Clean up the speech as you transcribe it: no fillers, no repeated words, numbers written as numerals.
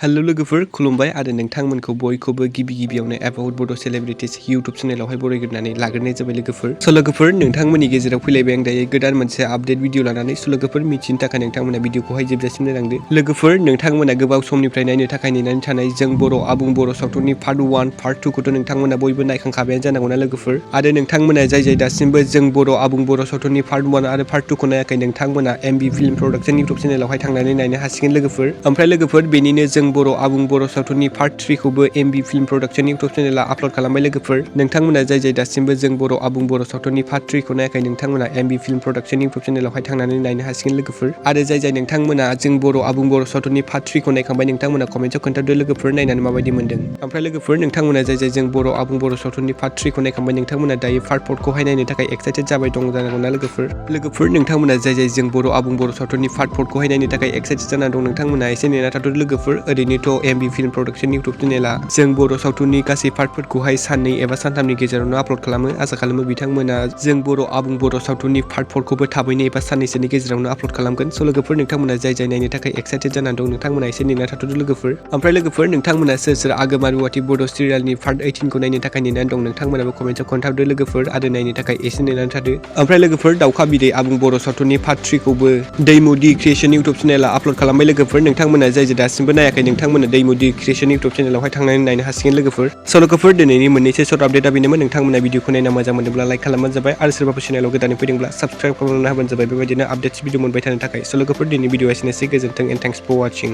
Hello लोगोफोर खुलुमबाय आरो नोंथांमोनखौ बयखौबो गिबियावनो एबाउट बड' सेलिब्रिटिज इउट्युब चेनेलावहाय बरायग्रोनानै लाग्रोनाय जाबाय लोगोफोर। लोगोफोर नोंथांमोननि गेजेराव फैलायबाय आं दायो गोदान मोनसे आपडेट भिडिअ लानानै। लोगोफोर मिथिनो थाखाय नोंथांमोना भिडिअखौहाय जोबजासिम नायलांदो। लोगोफोर नोंथांमोना गोबाव समनिफ्राय नायनो थाखाय नेनानै थानाय जों बर' आबुं बर' सावथुननि पार्ट 1 पार्ट 2 खौथ' नोंथांमोना बयबो नायखांखाबायानो जानांगौना लोगोफोर। आरो नोंथांमोना जाय दासिमबो जों बर' आबुं बर' सावथुननि पार्ट 1 आरो पार्ट 2 खौ नायाखै नोंथांमोना एमबि फिल्म प्रडाक्शन इउट्युब चेनेलावहाय थांनानै नायनो हासिगोन लोगोफोर। ओमफ्राय लोगोफोर बेनिनो जों बर' आबुं बर' सावथुननि पार्ट 3 खौबो एमबि फिल्म प्रडाक्शन इउट्युब चेनेला आपल'ड खालामबाय लोगोफोर। नोंथांमोना जाय दासिमबो जों बर' आबुं बर' सावथुननि पार्ट 3 खौ नायाखै नोंथांमोना एमबि फिल्म प्रडाक्शन इउट्युब चेनेलावहाय थांनानै नायनो हासिगोन लोगोफोर। आरो जाय नोंथांमोना जों बर' आबुं बर' सावथुननि पार्ट 3 खौ नायखांबाय नोंथांमोना कमेन्टआव खोन्थादो लोगोफोर नायनानै माबायदि मोनदों। ओमफ्राय लोगोफोर नोंथांमोना जाय जों बर' आबुं बर' सावथुननि पार्ट 3 खौ नायखांबाय नोंथांमोना दायो पार्ट 4 खौहाय नायनो थाखाय एक्साइटेड जाबाय दं जानांगौना लोगोफोर। नोंथांमोना जाय जों बर' आबुं बर' सावथुननि पार्ट 4 खौहाय नायनो थाखाय एक्साइटेड जाना दं नोंथांमोना एसे नेना थाथ'दो लोगोफोर। ओरैनोथ' एमबि फिल्म प्रडाक्शन इउट्युब चेनेला जों बर' सावथुननि गासै पार्टफोरखौहाय साननै एबा सानथामनि गेजेरावनो आपल'ड खालामो। आसा खालामो बिथांमोना जों बर' आबुं बर' सावथुननि पार्ट 4 खौबो थाबैनो एबा साननैसोनि गेजेरावनो आपल'ड खालामगोन। लोगोफोर नोंथांमोना जाय नायनो थाखाय एक्साइटेड जाना दं नोंथांमोना एसे नेना थाथ'दो लोगोफोर। ओमफ्राय लोगोफोर नोंथांमोना सोर आगोमा रुवाथि बड' सिरियालनि पार्ट 18 खौ नायनो थाखाय नेनानै दं नोंथांमोनाबो कमेन्टआव खोन्थाहरदो लोगोफोर आरो नायनो थाखाय एसे नेनानै थादो। ओमफ्राय लोगोफोर दाउखा बिदै आबुं बर' सावथुननि पार्ट 3 खौबो दैमुदि क्रिएशन इउट्युब चेनेला आपल'ड खालामबाय लोगोफोर। नोंथांमोना जाय दासिमबो नायाखै नोंथांमोना दैमुदि क्रिएशन इउट्युब चेनेलावहाय थांनानै नायनो हासिगोन लोगोफोर। लोगोफोर दिनैनि मोननैसो सर्ट आपडेटआ बेनोमोन। नोंथांमोना भिडिअखौ नायना मोजां मोनदोंब्ला लाइक खालामबानो जाबाय आरो सोरबाफोर चेनेलाव गोदानै फैदोंब्ला साबस्क्राइब खालामना होबानो जाबाय बेबायदिनो आपडेट्स भिडिअ मोनबाय थानो थाखाय। लोगोफोर दिनैनि भिडिअआ एसेनोसै गोजोन्थों एन्ड थेंक्स फर वाचिं।